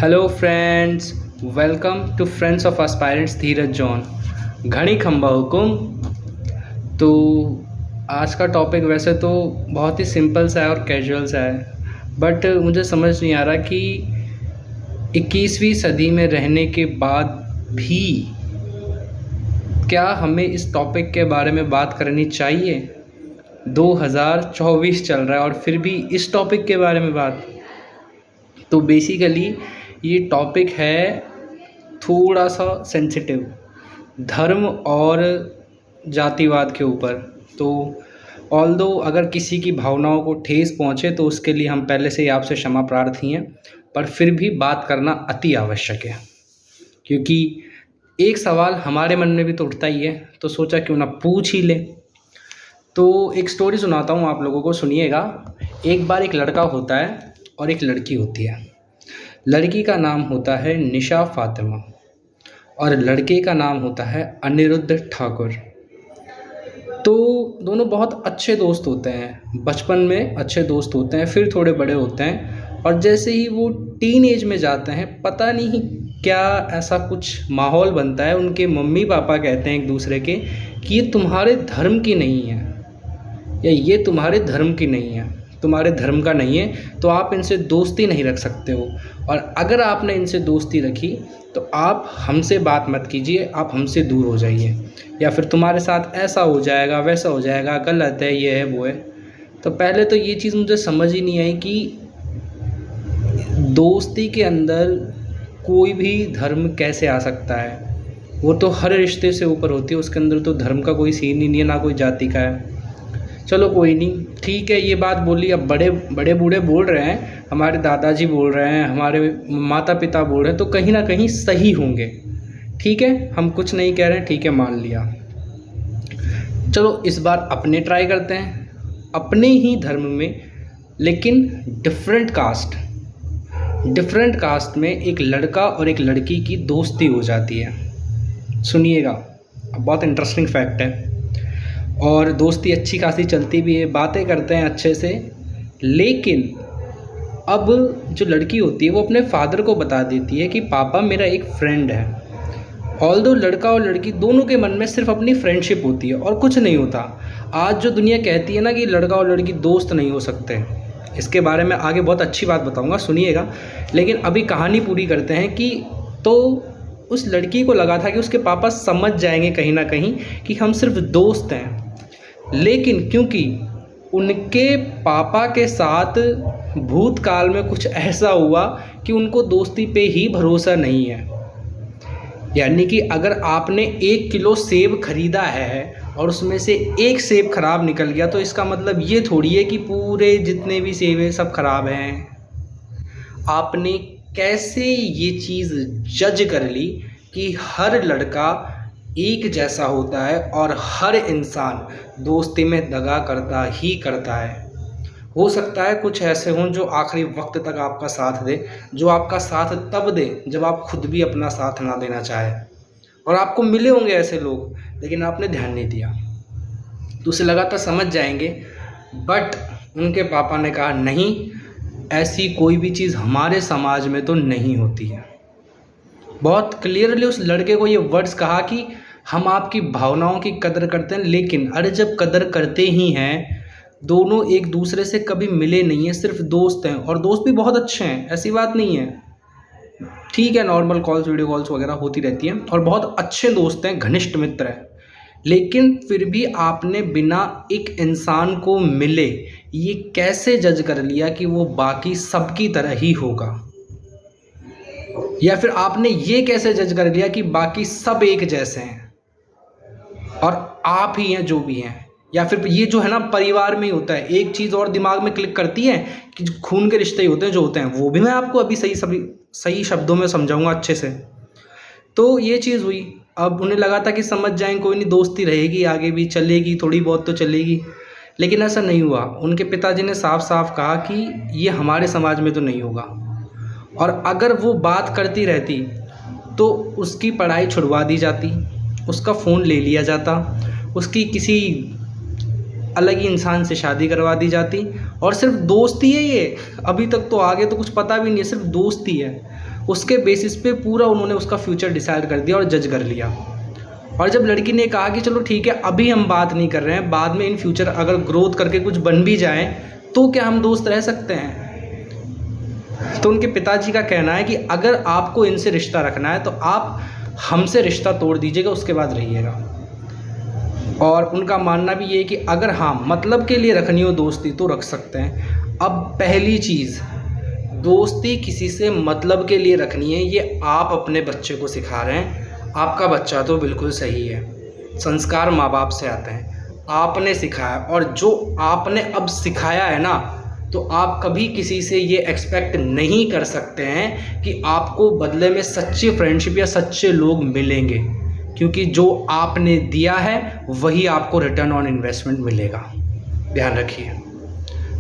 Hello friends, welcome to friends of aspirants Dheeraj John. घड़ी खंबा हुकुम। तो आज का टॉपिक वैसे तो बहुत ही सिंपल सा है और कैजुअल सा है, बट मुझे समझ नहीं आ रहा कि 21वीं सदी में रहने के बाद भी क्या हमें इस टॉपिक के बारे में बात करनी चाहिए। 2024 चल रहा है और फिर भी इस टॉपिक के बारे में बात। तो बेसिकली ये टॉपिक है थोड़ा सा सेंसिटिव, धर्म और जातिवाद के ऊपर। तो ऑल्दो अगर किसी की भावनाओं को ठेस पहुँचे तो उसके लिए हम पहले से ही आपसे क्षमा प्रार्थी हैं, पर फिर भी बात करना अति आवश्यक है, क्योंकि एक सवाल हमारे मन में भी तो उठता ही है, तो सोचा क्यों ना पूछ ही ले। तो एक स्टोरी सुनाता हूँ आप लोगों को, सुनिएगा। एक बार एक लड़का होता है और एक लड़की होती है। लड़की का नाम होता है निशा फातिमा और लड़के का नाम होता है अनिरुद्ध ठाकुर। तो दोनों बहुत अच्छे दोस्त होते हैं, बचपन में अच्छे दोस्त होते हैं, फिर थोड़े बड़े होते हैं और जैसे ही वो टीन एज में जाते हैं, पता नहीं क्या ऐसा कुछ माहौल बनता है। उनके मम्मी पापा कहते हैं एक दूसरे के कि ये तुम्हारे धर्म की नहीं है या ये तुम्हारे धर्म की नहीं है, तुम्हारे धर्म का नहीं है, तो आप इनसे दोस्ती नहीं रख सकते हो। और अगर आपने इनसे दोस्ती रखी तो आप हमसे बात मत कीजिए, आप हमसे दूर हो जाइए, या फिर तुम्हारे साथ ऐसा हो जाएगा, वैसा हो जाएगा, गलत है, ये है, वो है। तो पहले तो ये चीज़ मुझे समझ ही नहीं आई कि दोस्ती के अंदर कोई भी धर्म कैसे आ सकता है। वो तो हर रिश्ते से ऊपर होती है, उसके अंदर तो धर्म का कोई सीन ही नहीं है, ना कोई जाति का है। चलो कोई नहीं, ठीक है, ये बात बोली। अब बड़े बड़े बूढ़े बोल रहे हैं, हमारे दादाजी बोल रहे हैं, हमारे माता पिता बोल रहे हैं, तो कहीं ना कहीं सही होंगे। ठीक है, हम कुछ नहीं कह रहे हैं, ठीक है, मान लिया। चलो इस बार अपने ट्राई करते हैं, अपने ही धर्म में, लेकिन डिफरेंट कास्ट में एक लड़का और एक लड़की की दोस्ती हो जाती है। सुनिएगा, बहुत इंटरेस्टिंग फैक्ट है। और दोस्ती अच्छी खासी चलती भी है, बातें करते हैं अच्छे से। लेकिन अब जो लड़की होती है वो अपने फादर को बता देती है कि पापा मेरा एक फ्रेंड है। ऑल्दो लड़का और लड़की दोनों के मन में सिर्फ अपनी फ्रेंडशिप होती है और कुछ नहीं होता। आज जो दुनिया कहती है ना कि लड़का और लड़की दोस्त नहीं हो सकते, इसके बारे में आगे बहुत अच्छी बात बताऊंगा, सुनिएगा। लेकिन अभी कहानी पूरी करते हैं कि तो उस लड़की को लगा था कि उसके पापा समझ जाएंगे कहीं ना कहीं कि हम सिर्फ दोस्त हैं। लेकिन क्योंकि उनके पापा के साथ भूतकाल में कुछ ऐसा हुआ कि उनको दोस्ती पे ही भरोसा नहीं है। यानी कि अगर आपने 1 किलो सेब खरीदा है और उसमें से एक सेब खराब निकल गया, तो इसका मतलब ये थोड़ी है कि पूरे जितने भी सेब हैं सब खराब हैं। आपने कैसे ये चीज़ जज कर ली कि हर लड़का एक जैसा होता है और हर इंसान दोस्ती में दगा करता ही करता है। हो सकता है कुछ ऐसे हों जो आखिरी वक्त तक आपका साथ दे, जो आपका साथ तब दे जब आप खुद भी अपना साथ ना देना चाहे। और आपको मिले होंगे ऐसे लोग, लेकिन आपने ध्यान नहीं दिया, तो उसे लगा था समझ जाएंगे। बट उनके पापा ने कहा नहीं, ऐसी कोई भी चीज़ हमारे समाज में तो नहीं होती है। बहुत क्लियरली उस लड़के को ये वर्ड्स कहा कि हम आपकी भावनाओं की कदर करते हैं, लेकिन अरे जब कदर करते ही हैं, दोनों एक दूसरे से कभी मिले नहीं हैं, सिर्फ दोस्त हैं, और दोस्त भी बहुत अच्छे हैं, ऐसी बात नहीं है। ठीक है, नॉर्मल कॉल्स, वीडियो कॉल्स वगैरह होती रहती हैं और बहुत अच्छे दोस्त हैं, घनिष्ठ मित्र हैं। लेकिन फिर भी आपने बिना एक इंसान को मिले ये कैसे जज कर लिया कि वो बाकी सबकी तरह ही होगा, या फिर आपने ये कैसे जज कर लिया कि बाकी सब एक जैसे हैं और आप ही हैं जो भी हैं। या फिर ये जो है ना, परिवार में ही होता है। एक चीज़ और दिमाग में क्लिक करती है कि जो खून के रिश्ते ही होते हैं, जो होते हैं, वो भी मैं आपको अभी सही शब्दों में समझाऊंगा अच्छे से। तो ये चीज़ हुई। अब उन्हें लगा था कि समझ जाएं, कोई नहीं, दोस्ती रहेगी, आगे भी चलेगी, थोड़ी बहुत तो चलेगी। लेकिन ऐसा नहीं हुआ। उनके पिताजी ने साफ साफ कहा कि ये हमारे समाज में तो नहीं होगा, और अगर वो बात करती रहती तो उसकी पढ़ाई छुड़वा दी जाती, उसका फ़ोन ले लिया जाता, उसकी किसी अलग ही इंसान से शादी करवा दी जाती, और सिर्फ दोस्ती है ये। अभी तक तो आगे तो कुछ पता भी नहीं है, सिर्फ दोस्ती है। उसके बेसिस पे पूरा उन्होंने उसका फ्यूचर डिसाइड कर दिया और जज कर लिया। और जब लड़की ने कहा कि चलो ठीक है अभी हम बात नहीं कर रहे हैं, बाद में इन फ्यूचर अगर ग्रोथ करके कुछ बन भी जाए तो क्या हम दोस्त रह सकते हैं? तो उनके पिताजी का कहना है कि अगर आपको इनसे रिश्ता रखना है तो आप हमसे रिश्ता तोड़ दीजिएगा, उसके बाद रहिएगा। और उनका मानना भी ये है कि अगर हाँ मतलब के लिए रखनी हो दोस्ती तो रख सकते हैं। अब पहली चीज़, दोस्ती किसी से मतलब के लिए रखनी है ये आप अपने बच्चे को सिखा रहे हैं। आपका बच्चा तो बिल्कुल सही है, संस्कार माँ बाप से आते हैं, आपने सिखाया, और जो आपने अब सिखाया है ना तो आप कभी किसी से ये एक्सपेक्ट नहीं कर सकते हैं कि आपको बदले में सच्ची फ्रेंडशिप या सच्चे लोग मिलेंगे, क्योंकि जो आपने दिया है वही आपको रिटर्न ऑन इन्वेस्टमेंट मिलेगा। ध्यान रखिए,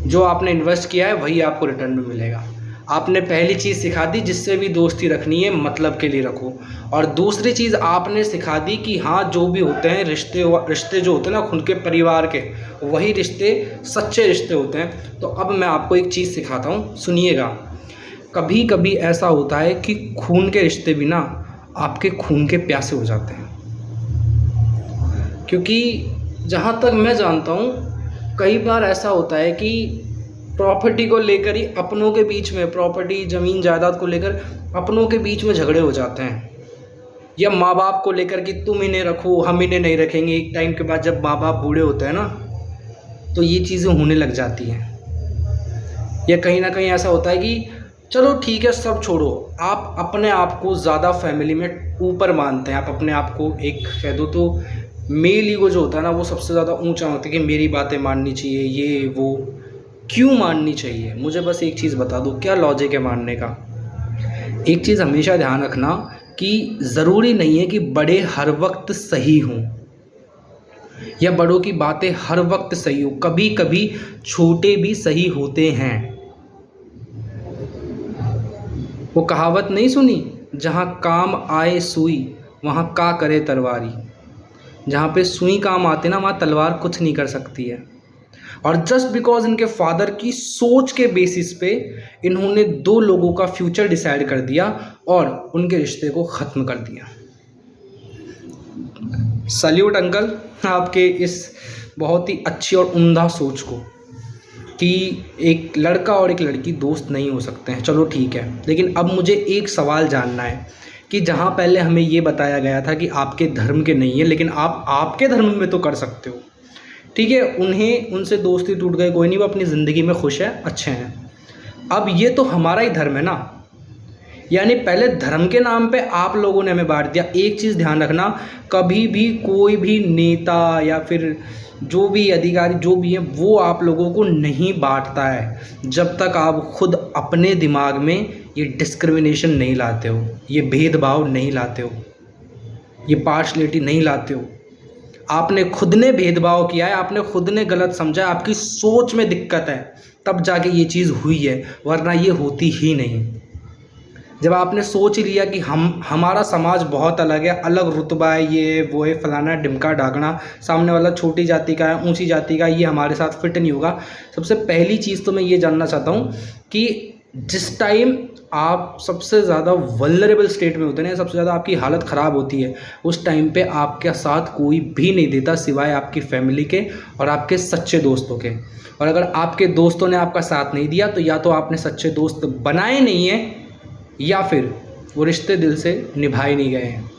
जो आपने इन्वेस्ट किया है वही आपको रिटर्न में मिलेगा। आपने पहली चीज़ सिखा दी जिससे भी दोस्ती रखनी है मतलब के लिए रखो, और दूसरी चीज़ आपने सिखा दी कि हाँ जो भी होते हैं रिश्ते जो होते हैं ना खुद के परिवार के, वही रिश्ते सच्चे रिश्ते होते हैं। तो अब मैं आपको एक चीज़ सिखाता हूँ, सुनिएगा। कभी कभी ऐसा होता है कि खून के रिश्ते भी ना आपके खून के प्यासे हो जाते हैं, क्योंकि जहाँ तक मैं जानता हूँ कई बार ऐसा होता है कि प्रॉपर्टी को लेकर ही अपनों के बीच में, प्रॉपर्टी ज़मीन जायदाद को लेकर अपनों के बीच में झगड़े हो जाते हैं, या माँ बाप को लेकर कि तुम इन्हें रखो हम इन्हें नहीं रखेंगे। एक टाइम के बाद जब माँ बाप बूढ़े होते हैं ना तो ये चीज़ें होने लग जाती हैं। या कहीं ना कहीं ऐसा होता है कि चलो ठीक है सब छोड़ो, आप अपने आप को ज़्यादा फैमिली में ऊपर मानते हैं, आप अपने आप को एक कह दो तो मेल ईगो जो होता है ना वो सबसे ज़्यादा ऊंचा होता है कि मेरी बातें माननी चाहिए, ये वो। क्यों माननी चाहिए? मुझे बस एक चीज़ बता दो, क्या लॉजिक है मानने का? एक चीज़ हमेशा ध्यान रखना कि ज़रूरी नहीं है कि बड़े हर वक्त सही हों या बड़ों की बातें हर वक्त सही हो, कभी कभी छोटे भी सही होते हैं। वो कहावत नहीं सुनी, जहाँ काम आए सुई वहाँ का करे तलवारी। जहाँ पे सुई काम आते ना वहाँ तलवार कुछ नहीं कर सकती है। और जस्ट बिकॉज इनके फादर की सोच के बेसिस पे इन्होंने दो लोगों का फ्यूचर डिसाइड कर दिया और उनके रिश्ते को ख़त्म कर दिया। सल्यूट अंकल आपके इस बहुत ही अच्छी और उम्दा सोच को कि एक लड़का और एक लड़की दोस्त नहीं हो सकते हैं। चलो ठीक है, लेकिन अब मुझे एक सवाल जानना है कि जहाँ पहले हमें ये बताया गया था कि आपके धर्म के नहीं है, लेकिन आप आपके धर्म में तो कर सकते हो। ठीक है, उनसे दोस्ती टूट गई, कोई नहीं, वो अपनी ज़िंदगी में खुश है, अच्छे हैं। अब ये तो हमारा ही धर्म है ना, यानी पहले धर्म के नाम पे आप लोगों ने हमें बांट दिया। एक चीज़ ध्यान रखना, कभी भी कोई भी नेता या फिर जो भी अधिकारी जो भी है वो आप लोगों को नहीं बांटता है जब तक आप खुद अपने दिमाग में ये डिस्क्रिमिनेशन नहीं लाते हो, ये भेदभाव नहीं लाते हो, ये पार्शलिटी नहीं लाते हो। आपने खुद ने भेदभाव किया है, आपने खुद ने गलत समझा, आपकी सोच में दिक्कत है, तब जाके ये चीज़ हुई है, वरना ये होती ही नहीं। जब आपने सोच लिया कि हमारा समाज बहुत अलग है, अलग रुतबा है, ये वो है, फलाना ढिमका ढाकना, सामने वाला छोटी जाति का है, ऊंची जाति का, ये हमारे साथ फिट नहीं होगा। सबसे पहली चीज़ तो मैं ये जानना चाहता हूँ कि जिस टाइम आप सबसे ज़्यादा वल्नरेबल स्टेट में होते हैं, सबसे ज़्यादा आपकी हालत ख़राब होती है, उस टाइम पे आपके साथ कोई भी नहीं देता सिवाय आपकी फैमिली के और आपके सच्चे दोस्तों के। और अगर आपके दोस्तों ने आपका साथ नहीं दिया तो या तो आपने सच्चे दोस्त बनाए नहीं हैं या फिर वो रिश्ते दिल से निभाए नहीं गए हैं,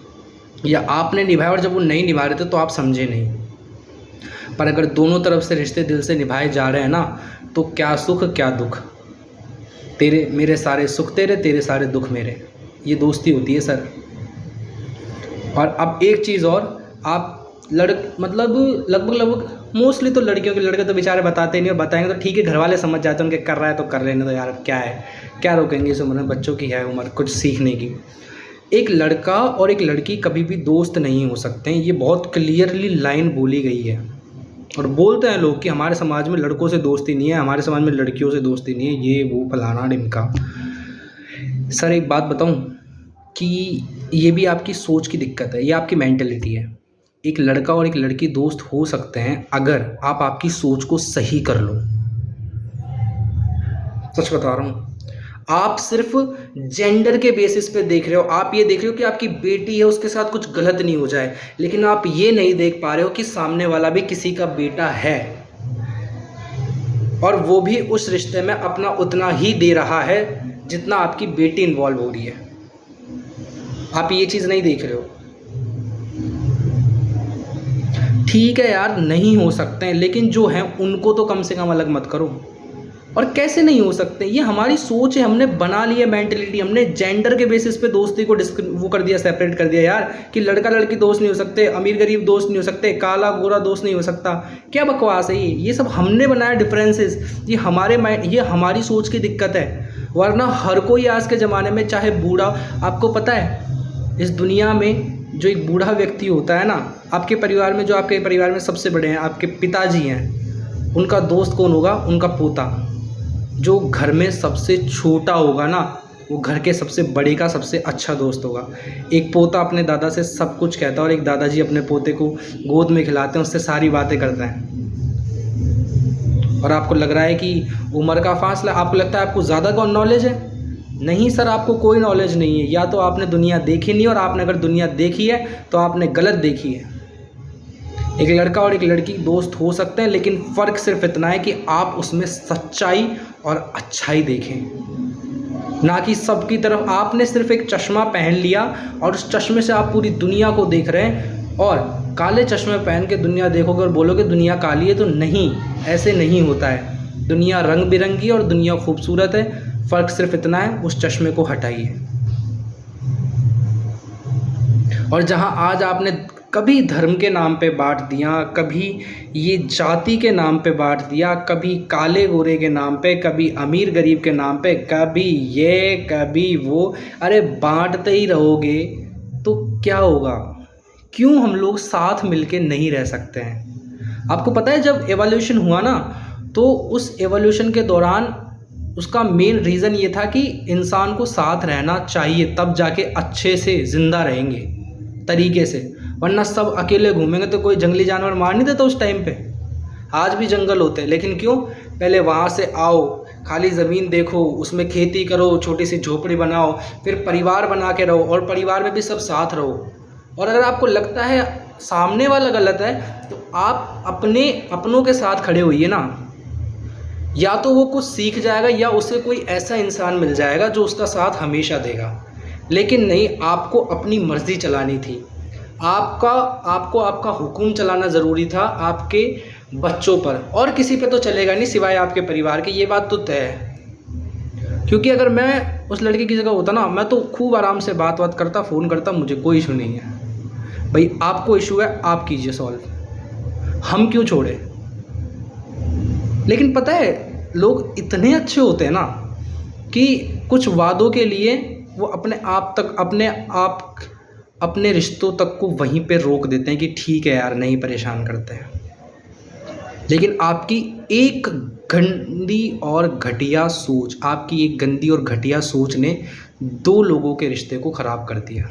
या आपने निभाया और जब वो नहीं निभा रहे थे तो आप समझे नहीं। पर अगर दोनों तरफ से रिश्ते दिल से निभाए जा रहे हैं ना तो क्या सुख क्या दुख, तेरे मेरे सारे सुख तेरे, तेरे सारे दुख मेरे, ये दोस्ती होती है सर। और अब एक चीज़ और, आप मतलब लगभग मोस्टली तो लड़कियों के लड़के तो बेचारे बताते नहीं, और बताएंगे तो ठीक है घर वाले समझ जाते हैं, उनके कर रहा है तो कर लेने दो यार, क्या है, क्या रोकेंगे इस उम्र में, बच्चों की है उम्र कुछ सीखने की। एक लड़का और एक लड़की कभी भी दोस्त नहीं हो सकते हैं, ये बहुत क्लियरली लाइन बोली गई है। और बोलते हैं लोग कि हमारे समाज में लड़कों से दोस्ती नहीं है, हमारे समाज में लड़कियों से दोस्ती नहीं है, ये वो फलाना ढिमका। सर एक बात बताऊं कि ये भी आपकी सोच की दिक्कत है, ये आपकी मेंटलिटी है। एक लड़का और एक लड़की दोस्त हो सकते हैं अगर आप आपकी सोच को सही कर लो। सच बता रहा हूँ, आप सिर्फ जेंडर के बेसिस पे देख रहे हो, आप ये देख रहे हो कि आपकी बेटी है उसके साथ कुछ गलत नहीं हो जाए, लेकिन आप ये नहीं देख पा रहे हो कि सामने वाला भी किसी का बेटा है और वो भी उस रिश्ते में अपना उतना ही दे रहा है जितना आपकी बेटी इन्वॉल्व हो रही है। आप ये चीज़ नहीं देख रहे हो। ठीक है यार, नहीं हो सकते हैं, लेकिन जो हैं उनको तो कम से कम अलग मत करो। और कैसे नहीं हो सकते, ये हमारी सोच है, हमने बना ली है मेंटेलिटी, हमने जेंडर के बेसिस पे दोस्ती को वो कर दिया, सेपरेट कर दिया यार, कि लड़का लड़की दोस्त नहीं हो सकते, अमीर गरीब दोस्त नहीं हो सकते, काला गोरा दोस्त नहीं हो सकता। क्या बकवास है ये सब हमने बनाया डिफरेंसेस, ये हमारी सोच की दिक्कत है। वरना हर कोई आज के ज़माने में, चाहे बूढ़ा, आपको पता है इस दुनिया में जो एक बूढ़ा व्यक्ति होता है ना, आपके परिवार में, जो आपके परिवार में सबसे बड़े हैं, आपके पिताजी हैं, उनका दोस्त कौन होगा? उनका पोता। जो घर में सबसे छोटा होगा ना, वो घर के सबसे बड़े का सबसे अच्छा दोस्त होगा। एक पोता अपने दादा से सब कुछ कहता है और एक दादाजी अपने पोते को गोद में खिलाते हैं, उससे सारी बातें करते हैं। और आपको लग रहा है कि उम्र का फासला, आपको लगता है आपको ज़्यादा कौन नॉलेज है? नहीं सर, आपको कोई नॉलेज नहीं है। या तो आपने दुनिया देखी नहीं, और आपने अगर दुनिया देखी है तो आपने गलत देखी है। एक लड़का और एक लड़की दोस्त हो सकते हैं, लेकिन फ़र्क सिर्फ इतना है कि आप उसमें सच्चाई और अच्छाई देखें, ना कि सबकी तरफ। आपने सिर्फ एक चश्मा पहन लिया और उस चश्मे से आप पूरी दुनिया को देख रहे हैं, और काले चश्मे पहन के दुनिया देखोगे और बोलोगे दुनिया काली है, तो नहीं, ऐसे नहीं होता है। दुनिया रंग बिरंगी और दुनिया खूबसूरत है, फ़र्क सिर्फ इतना है, उस चश्मे को हटाइए। और जहां आज आपने कभी धर्म के नाम पे बांट दिया, कभी ये जाति के नाम पे बांट दिया, कभी काले गोरे के नाम पे, कभी अमीर गरीब के नाम पे, कभी ये कभी वो, अरे बांटते ही रहोगे तो क्या होगा? क्यों हम लोग साथ मिलके नहीं रह सकते हैं? आपको पता है जब एवोल्यूशन हुआ ना, तो उस एवोल्यूशन के दौरान उसका मेन रीज़न ये था कि इंसान को साथ रहना चाहिए, तब जाके अच्छे से ज़िंदा रहेंगे तरीके से। वरना सब अकेले घूमेंगे तो कोई जंगली जानवर मार नहीं देता उस टाइम पे। आज भी जंगल होते हैं, लेकिन क्यों? पहले वहाँ से आओ, खाली ज़मीन देखो, उसमें खेती करो, छोटी सी झोपड़ी बनाओ, फिर परिवार बना के रहो, और परिवार में भी सब साथ रहो। और अगर आपको लगता है सामने वाला गलत है, तो आप अपनों के साथ खड़े होइए ना। या तो वो कुछ सीख जाएगा, या उसे कोई ऐसा इंसान मिल जाएगा जो उसका साथ हमेशा देगा। लेकिन नहीं, आपको अपनी मर्ज़ी चलानी थी। आपको आपका हुक्म चलाना ज़रूरी था आपके बच्चों पर, और किसी पे तो चलेगा नहीं सिवाय आपके परिवार के। ये बात तो तय है। क्योंकि अगर मैं उस लड़के की जगह होता ना, मैं तो खूब आराम से बात करता, फ़ोन करता, मुझे कोई इशू नहीं है भाई। आपको इशू है, आप कीजिए सॉल्व, हम क्यों छोड़े? लेकिन पता है लोग इतने अच्छे होते हैं ना कि कुछ वादों के लिए वो अपने रिश्तों तक को वहीं पे रोक देते हैं कि ठीक है यार, नहीं परेशान करते हैं। लेकिन आपकी एक गंदी और घटिया सोच ने 2 लोगों के रिश्ते को ख़राब कर दिया।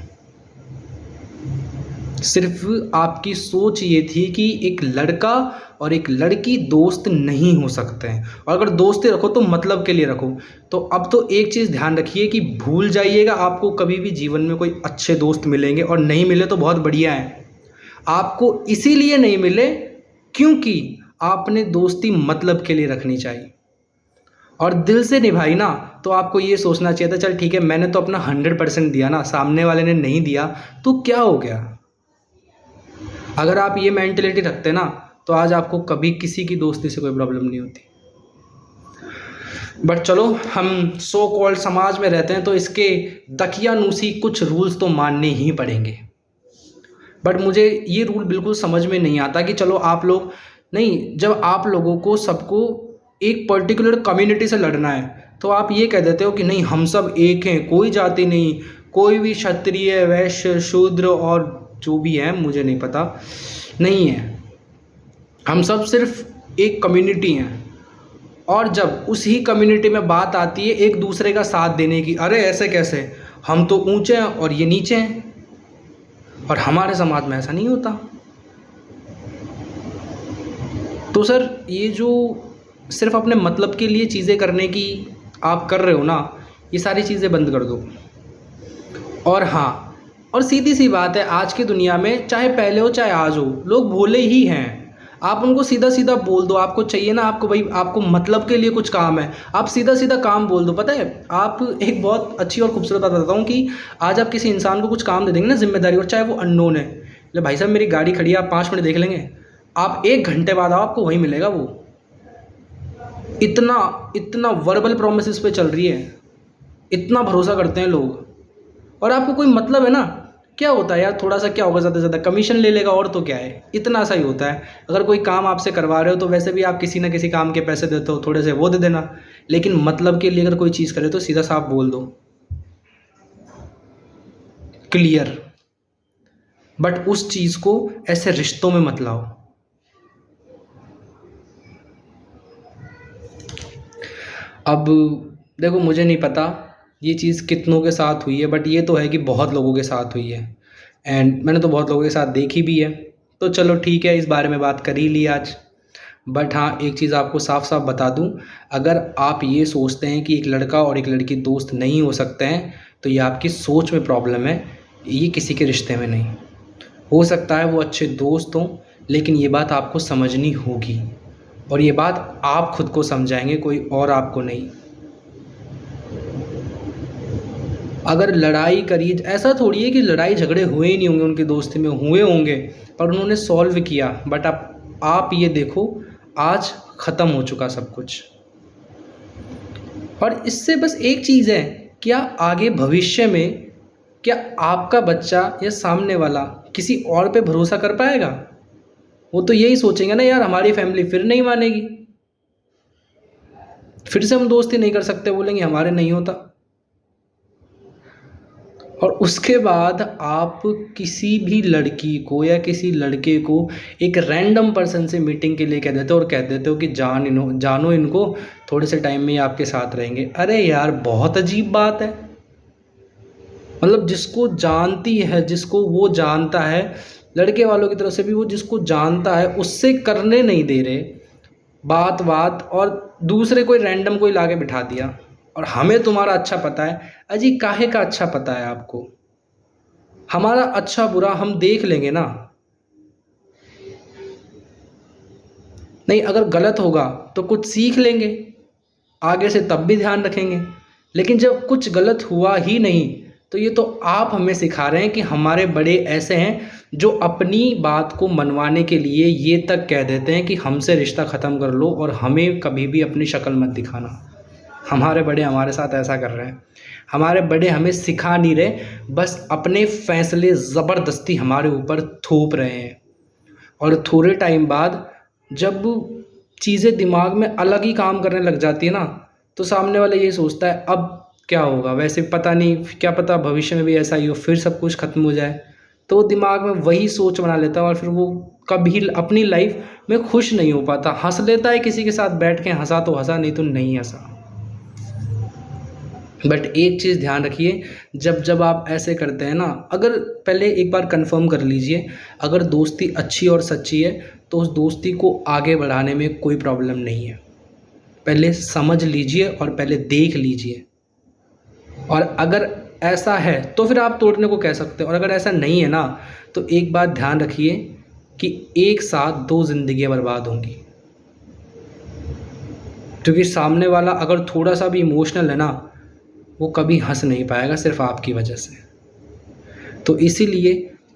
सिर्फ आपकी सोच ये थी कि एक लड़का और एक लड़की दोस्त नहीं हो सकते हैं, और अगर दोस्ती रखो तो मतलब के लिए रखो। तो अब तो एक चीज़ ध्यान रखिए कि भूल जाइएगा आपको कभी भी जीवन में कोई अच्छे दोस्त मिलेंगे, और नहीं मिले तो बहुत बढ़िया है। आपको इसीलिए नहीं मिले क्योंकि आपने दोस्ती मतलब के लिए रखनी चाहिए और दिल से निभाई ना। तो आपको ये सोचना चाहिए था, चल ठीक है, मैंने तो अपना 100% दिया ना, सामने वाले ने नहीं दिया तो क्या हो गया। अगर आप ये मेंटेलिटी रखते ना, तो आज आपको कभी किसी की दोस्ती से कोई प्रॉब्लम नहीं होती। बट चलो, हम सो कॉल्ड समाज में रहते हैं, तो इसके दकियानूसी कुछ रूल्स तो मानने ही पड़ेंगे। बट मुझे ये रूल बिल्कुल समझ में नहीं आता कि चलो आप लोग नहीं, जब आप लोगों को सबको एक पर्टिकुलर कम्युनिटी से लड़ना है, तो आप ये कह देते हो कि नहीं, हम सब एक हैं, कोई जाति नहीं, कोई भी क्षत्रिय वैश्य शूद्र और जो भी है मुझे नहीं पता, नहीं है, हम सब सिर्फ एक कम्युनिटी हैं। और जब उसी कम्युनिटी में बात आती है एक दूसरे का साथ देने की, अरे ऐसे कैसे, हम तो ऊंचे हैं और ये नीचे हैं, और हमारे समाज में ऐसा नहीं होता। तो सर, ये जो सिर्फ अपने मतलब के लिए चीज़ें करने की आप कर रहे हो ना, ये सारी चीज़ें बंद कर दो। और हाँ, और सीधी सी बात है, आज की दुनिया में चाहे पहले हो चाहे आज हो, लोग भोले ही हैं। आप उनको सीधा सीधा बोल दो, आपको चाहिए ना, आपको भाई आपको मतलब के लिए कुछ काम है, आप सीधा सीधा काम बोल दो। पता है, आप एक बहुत अच्छी और खूबसूरत बात बताता हूँ कि आज आप किसी इंसान को कुछ काम दे देंगे ना, जिम्मेदारी, और चाहे वो अननोन है, ले भाई साहब मेरी गाड़ी खड़ी है, आप 5 मिनट देख लेंगे, आप 1 घंटे बाद आओ, आपको वहीं मिलेगा वो। इतना इतना वर्बल प्रोमिस पे चल रही है, इतना भरोसा करते हैं लोग। और आपको कोई मतलब है ना, क्या होता है यार, थोड़ा सा क्या होगा, ज़्यादा से ज़्यादा कमीशन ले लेगा, और तो क्या है, इतना सा ही होता है। अगर कोई काम आपसे करवा रहे हो तो वैसे भी आप किसी ना किसी काम के पैसे देते हो, थोड़े से वो दे देना, लेकिन मतलब के लिए अगर कोई चीज़ करे तो सीधा साफ बोल दो, क्लियर। बट उस चीज़ को ऐसे रिश्तों में मत लाओ। अब देखो, मुझे नहीं पता ये चीज़ कितनों के साथ हुई है, बट ये तो है कि बहुत लोगों के साथ हुई है, एंड मैंने तो बहुत लोगों के साथ देखी भी है। तो चलो ठीक है, इस बारे में बात कर ही ली आज। बट हाँ, एक चीज़ आपको साफ साफ बता दूं, अगर आप ये सोचते हैं कि एक लड़का और एक लड़की दोस्त नहीं हो सकते हैं, तो ये आपकी सोच में प्रॉब्लम है, ये किसी के रिश्ते में नहीं। हो सकता है वो अच्छे दोस्त हों, लेकिन ये बात आपको समझनी होगी, और ये बात आप खुद को समझाएंगे, कोई और आपको नहीं। अगर लड़ाई करी, ऐसा थोड़ी है कि लड़ाई झगड़े हुए ही नहीं होंगे, उनकी दोस्ती में हुए होंगे, पर उन्होंने सॉल्व किया। बट आप ये देखो, आज ख़त्म हो चुका सब कुछ। और इससे बस एक चीज़ है, क्या आगे भविष्य में क्या आपका बच्चा या सामने वाला किसी और पे भरोसा कर पाएगा? वो तो यही सोचेंगे ना, यार हमारी फैमिली फिर नहीं मानेगी, फिर से हम दोस्ती नहीं कर सकते, बोलेंगे हमारे नहीं होता। और उसके बाद आप किसी भी लड़की को या किसी लड़के को एक रैंडम पर्सन से मीटिंग के लिए कह देते हो, और कह देते हो कि जानो इनको, थोड़े से टाइम में ही आपके साथ रहेंगे। अरे यार, बहुत अजीब बात है। मतलब जिसको जानती है, जिसको वो जानता है, लड़के वालों की तरफ से भी, वो जिसको जानता है उससे करने नहीं दे रहे बात, और दूसरे कोई रैंडम कोई लाके बिठा दिया। और हमें तुम्हारा अच्छा पता है। अजी, काहे का अच्छा पता है आपको? हमारा अच्छा बुरा हम देख लेंगे ना। नहीं, अगर गलत होगा तो कुछ सीख लेंगे आगे से, तब भी ध्यान रखेंगे। लेकिन जब कुछ गलत हुआ ही नहीं, तो ये तो आप हमें सिखा रहे हैं कि हमारे बड़े ऐसे हैं जो अपनी बात को मनवाने के लिए ये तक कह देते हैं कि हमसे रिश्ता ख़त्म कर लो और हमें कभी भी अपनी शक्ल मत दिखाना। हमारे बड़े हमारे साथ ऐसा कर रहे हैं। हमारे बड़े हमें सिखा नहीं रहे, बस अपने फैसले ज़बरदस्ती हमारे ऊपर थोप रहे हैं। और थोड़े टाइम बाद जब चीज़ें दिमाग में अलग ही काम करने लग जाती है ना, तो सामने वाला ये सोचता है अब क्या होगा, वैसे पता नहीं, क्या पता भविष्य में भी ऐसा ही हो, फिर सब कुछ ख़त्म हो जाए। तो दिमाग में वही सोच बना लेता है, और फिर वो कभी अपनी लाइफ में खुश नहीं हो पाता। हंस लेता है किसी के साथ बैठ के, हंसा तो हंसा, नहीं तो नहीं हंसा। बट एक चीज़ ध्यान रखिए, जब आप ऐसे करते हैं ना, अगर पहले एक बार कंफर्म कर लीजिए, अगर दोस्ती अच्छी और सच्ची है तो उस दोस्ती को आगे बढ़ाने में कोई प्रॉब्लम नहीं है। पहले समझ लीजिए और पहले देख लीजिए, और अगर ऐसा है तो फिर आप तोड़ने को कह सकते हैं। और अगर ऐसा नहीं है ना, तो एक बात ध्यान रखिए कि एक साथ 2 ज़िंदगियाँ बर्बाद होंगी, क्योंकि सामने वाला अगर थोड़ा सा भी इमोशनल है ना, वो कभी हंस नहीं पाएगा सिर्फ आपकी वजह से। तो इसीलिए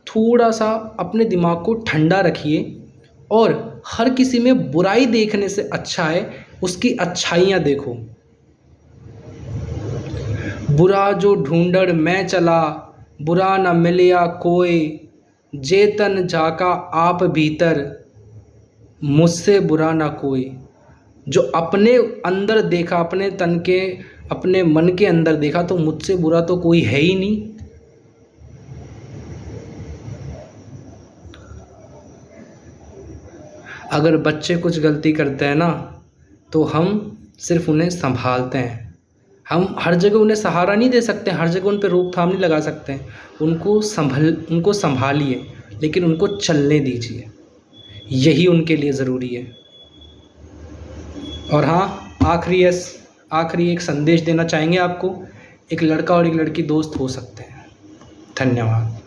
थोड़ा सा अपने दिमाग को ठंडा रखिए, और हर किसी में बुराई देखने से अच्छा है उसकी अच्छाइयाँ देखो। बुरा जो ढूंढड़ मैं चला, बुरा न मिलया कोई, जेतन जाका आप भीतर, मुझसे बुरा ना कोई। जो अपने अंदर देखा, अपने तन के, अपने मन के अंदर देखा, तो मुझसे बुरा तो कोई है ही नहीं। अगर बच्चे कुछ गलती करते हैं ना, तो हम सिर्फ उन्हें संभालते हैं। हम हर जगह उन्हें सहारा नहीं दे सकते, हर जगह उन पर रोकथाम नहीं लगा सकते। उनको संभालिए, लेकिन उनको चलने दीजिए, यही उनके लिए ज़रूरी है। और हाँ, आखिरी एक संदेश देना चाहेंगे आपको एक लड़का और एक लड़की दोस्त हो सकते हैं। धन्यवाद।